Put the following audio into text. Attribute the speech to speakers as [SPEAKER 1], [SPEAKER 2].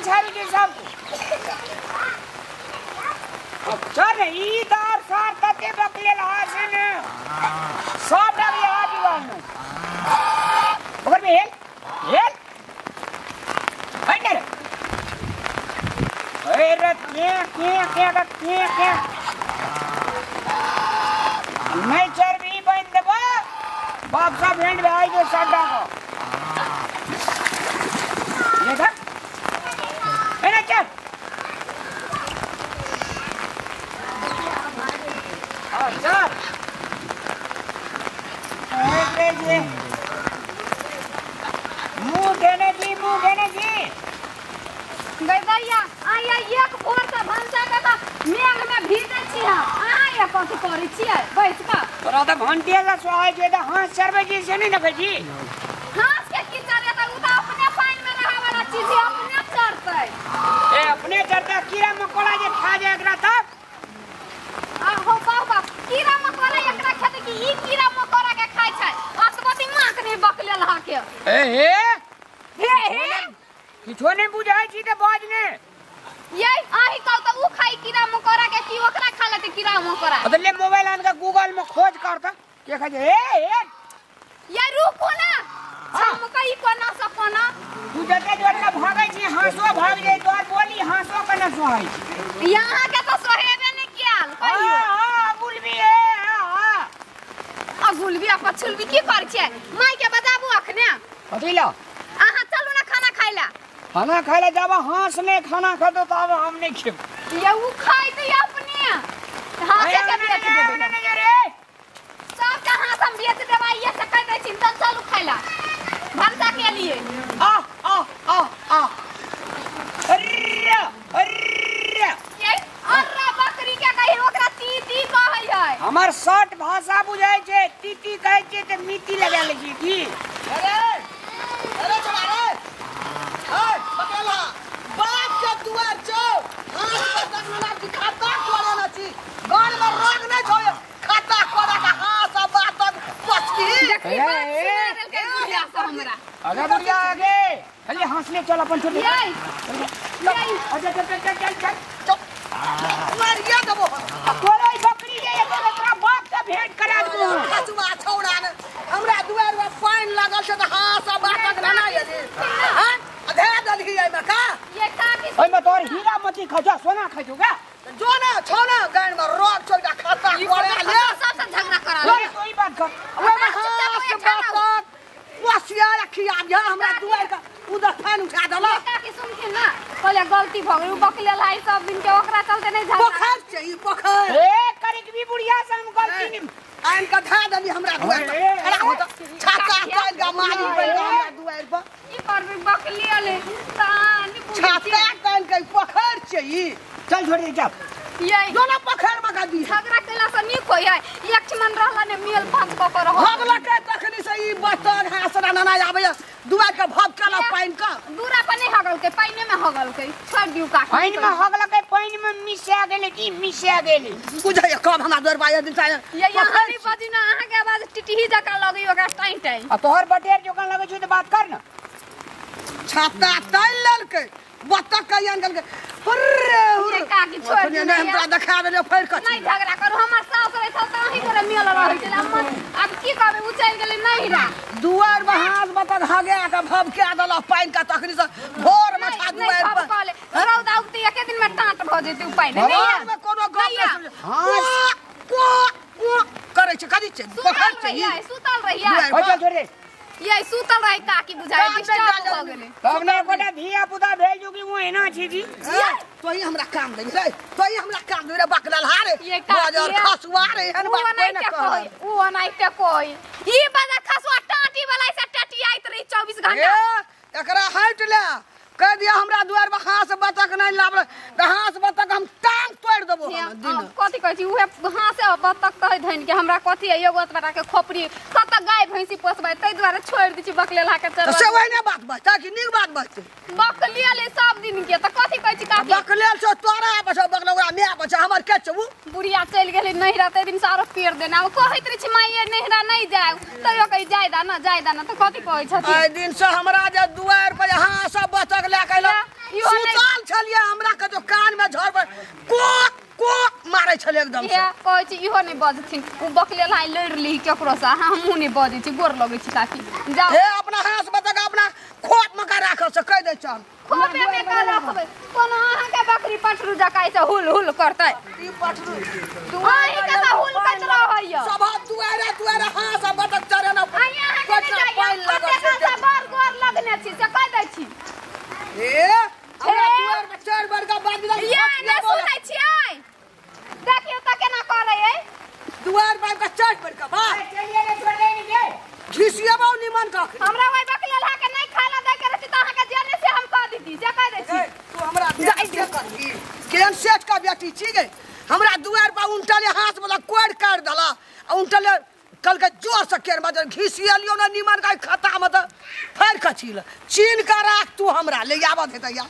[SPEAKER 1] छावी के सब अच्छा नहीं दार सार तते बकले लासन सब डबे आ दीवार में ओकर में हेल हट रे अरे क्या नहीं चर्बी बंद दबा बाप साहब हैंड में आई जो साडा को ये था मैंने चल अच्छा ये मुंह देने जी
[SPEAKER 2] गई भैया आया एक भोर से भंसा के त मेघ में भीजे छी आया कथि करै छी बैठ का
[SPEAKER 1] तोरा त घंटिया ला सोहाय जे त हां सरबे जी से नहीं न जी
[SPEAKER 2] हां के की चढ़े त उ त अपने पानी में रहा वाला चीज अपने चढ़तै
[SPEAKER 1] ए अपने चढ़ता कीड़ा मकोड़ा जे खा जाए एकरा तब
[SPEAKER 2] आ हो बाबा कीड़ा मकोड़ा एकरा खेते कि ई कीड़ा मकोड़ा के खाय छै असबती मां के नहीं बकले लहा के
[SPEAKER 1] ए हे किछो नहीं बुझाई छी त बाज ने
[SPEAKER 2] ये आही कहू त उ खाई कीड़ा मकोड़ा के की ओकरा खा लेते कीड़ा मकोड़ा
[SPEAKER 1] बदले मोबाइल आन का गूगल में खोज करता के खा जे
[SPEAKER 2] ये रुको ना हम कई कोना से कोना
[SPEAKER 1] तू जते जोरना भागै छी हांसो भाग जाई तोर बोली हांसो कना सोहाई
[SPEAKER 2] यहां के त सोहेबे नहीं कियाल कहियो
[SPEAKER 1] हां गुलबी है
[SPEAKER 2] आ गुलबी आ पछुलबी की कर छै माई के बताबू अखने
[SPEAKER 1] कथिला
[SPEAKER 2] आहा चलू ना खाना खाइला
[SPEAKER 1] खाना खाइला जाबा हांस ने खाना खतो तब हम नहीं खेब
[SPEAKER 2] ये उ खाई त अपने हां के बेच देबे
[SPEAKER 1] रे
[SPEAKER 2] सब का हां हम बेच देबा ये से कह दे चिंता चलू खाइला भंसा के लिए
[SPEAKER 1] आ अरे
[SPEAKER 2] ये अर्रा बकरी के कहि ओकरा तीती कहै है
[SPEAKER 1] हमर शॉर्ट भाषा बुझाय छै तीती कहै छै त मीती लगा लै छी की
[SPEAKER 3] अरे चला रे ए बकेला बाप के दुआर छौ हाथ में दगला दिखाता करे न छी गाल में रोग नहीं छौ खाता कोड़ा का हाथ सब बात पछकी
[SPEAKER 2] देखी बात सुना देल के बुढ़िया से हमरा
[SPEAKER 1] आगे बुढ़िया आगे खाली हंसने चल अपन छोटी चल
[SPEAKER 3] मारिया देबो
[SPEAKER 1] तोरे बकरी के तोरा बाप से भेंट करा दू
[SPEAKER 3] हसुआ छौड़ा ने हमरा दुआर में पानी लागल छै त हां सब बात ना ये हां अधे दलही आई में का
[SPEAKER 2] ये का की
[SPEAKER 1] ओइ में तोर हीरा मोती खजा सोना खजो का
[SPEAKER 3] जो ना छोना गान में रोग छोड़ का खाता कोड़ा ले
[SPEAKER 2] सबसे झगड़ा करा
[SPEAKER 1] ले कोई बात कर
[SPEAKER 3] ओए में हां से बात वसिया रखिया जा हमरा दुआर का उधर फान उठा दला
[SPEAKER 2] का की सुन के ना कहले गलती भ गई बकले लाई सब दिन के ओकरा चलते नहीं झगड़ा
[SPEAKER 3] पोखर छै ई पोखर
[SPEAKER 1] ए करिक भी बुढ़िया से हम गलती नहीं
[SPEAKER 3] आइन का धा दली हमरा दुआर पर अरे हो त छाता काट का मारी पर हमरा दुआर पर
[SPEAKER 2] ई पर भी बकले ले तानी
[SPEAKER 3] छाता काट के पोखर छै ई
[SPEAKER 1] चल छोड़ दे जा
[SPEAKER 2] ये
[SPEAKER 3] दोना पोखर में का दी
[SPEAKER 2] झगड़ा केला से नी कोई है एक ठमन रहला ने मेल भाग क कर हो
[SPEAKER 3] भगला के तखनी से ई बतन हासरा ना आवे दुआर के भब काला पाइन का
[SPEAKER 2] दूरा पर नहीं हगल के पानी में हगल के छोड़ दियो का
[SPEAKER 1] पानी में हगला के पानी में मिसा गेले की मिसा गेले
[SPEAKER 3] बुझाय कब हमरा दर बाय दिन चाहे
[SPEAKER 2] ये यहाँ नहीं बजी ना अहाँ के आवाज टिटही जका लगी ओकरा टाइम टाइम
[SPEAKER 1] आ तोहर बटेर जोकन लगे छ त बात कर ना
[SPEAKER 3] छाता तैल लेल के बतक के अंगल के हुर्रे
[SPEAKER 2] ये का की छोड़
[SPEAKER 3] ने हमरा देखा देले फेर क
[SPEAKER 2] नहीं झगड़ा करू हमर सास रहे त अहीं करे मेल रहे छै अब की कहबे उचल गेले नहीं रा
[SPEAKER 3] दुआर में हाथ बतक हगे के भब के दल पाइन का तखनी से भोर में छा दुआर पर
[SPEAKER 2] रौदा उगती एक दिन में टाट भ जेते उपाय नहीं
[SPEAKER 3] भोर में कोनो गप नहीं हां को करे छ कदी छ पोखर छ ई
[SPEAKER 2] सुतल रहिया
[SPEAKER 1] चल छोड़ दे
[SPEAKER 2] ये सुतल रही का की बुझाय डिस्टर्ब हो गेले
[SPEAKER 1] तब ने कोटा धिया पुता भेजू कि वो एना छी जी
[SPEAKER 3] तो ही हमरा काम दे रे तो ही हमरा काम दे रे बकलल हारे
[SPEAKER 2] ये का
[SPEAKER 3] बाजार खसुआ रे हन बात कोई न कहै
[SPEAKER 2] वो नहीं के कोई ई बाजार खसुआ टाटी वाला से टटी आइत रही 24 घंटा
[SPEAKER 3] एकरा हट ले कह दिया हमरा दुआर में हाथ बतक नहीं लाबल हाथ बतक हम टांग तोड़ देबो हम दिन
[SPEAKER 2] कथि कहै छी उहे हां से बतक कह धन के हमरा कथि एगो बटा के खोपड़ी कत गाय भैंसी पोसबै तै द्वारा छोड़ दी छी बकले ला के चल
[SPEAKER 3] से वही बात बता कि नीक बात बचते
[SPEAKER 2] बकले ले सब दिन के त कथि कहै छी का
[SPEAKER 3] बकले से तोरा बचा बकले ओकरा मैं बचा हमर के छबू
[SPEAKER 2] बुढ़िया चल गेलै नहिरा तै दिन सारो पेड़ देना ओ कहैत रही छी माई नहिरा नहीं जाऊ तैयो कहि जायदा ना त कथि कहै छथि
[SPEAKER 3] आइ दिन से हमरा जे दुआर पर हां सब बतक ला के
[SPEAKER 2] इहो नहीं
[SPEAKER 3] सुतल छलिए हमरा के जो कान में झड़ पर को मारे छले एकदम से
[SPEAKER 2] ये कहै छी इहो नहीं बजथिन उ बकलेल हाय लड़ ली केकरो से हमहु नहीं बजै छी गोर लगै छी काकी जाओ
[SPEAKER 3] हे अपना हाथ में तक अपना खोट में का राख से कह दे चल
[SPEAKER 2] खोपे में का रखबै कोनो अहाँ के बकरी पटरू जकाई से हुल हुल करतै
[SPEAKER 3] ई पटरू
[SPEAKER 2] अहीं के त हुल कच रहैय
[SPEAKER 3] सब दुआरे हां सब बटक चरे ना
[SPEAKER 2] अहीं अहाँ के नहीं जाइए कते का बार गोर लगने छी से कह दै छी
[SPEAKER 3] ए हमरा दुआर में 4 बार का बात दिला
[SPEAKER 2] ये नहीं सुनै छियै देखियो त केना करै है
[SPEAKER 3] दुआर पर का 4 बार का बात
[SPEAKER 1] चलिए ने छोड़े नहीं दे
[SPEAKER 3] घिसिया बाऊ निमन का
[SPEAKER 2] हमरा वही बकलेला के नहीं खाला दे के रहती त अहाँ के जेने से हम कह दीदी जे कह दै छी
[SPEAKER 3] तू हमरा जाई करही केन सेठ का बेटी छी गे हमरा दुआर पर उंटले हाथ वाला कोड़ काट दला उंटले कल के जोर से केर मजर घिसिया लियो ना निमन का खाता मत फेर कछिल चीन का राख तू हमरा ले आबत है तैया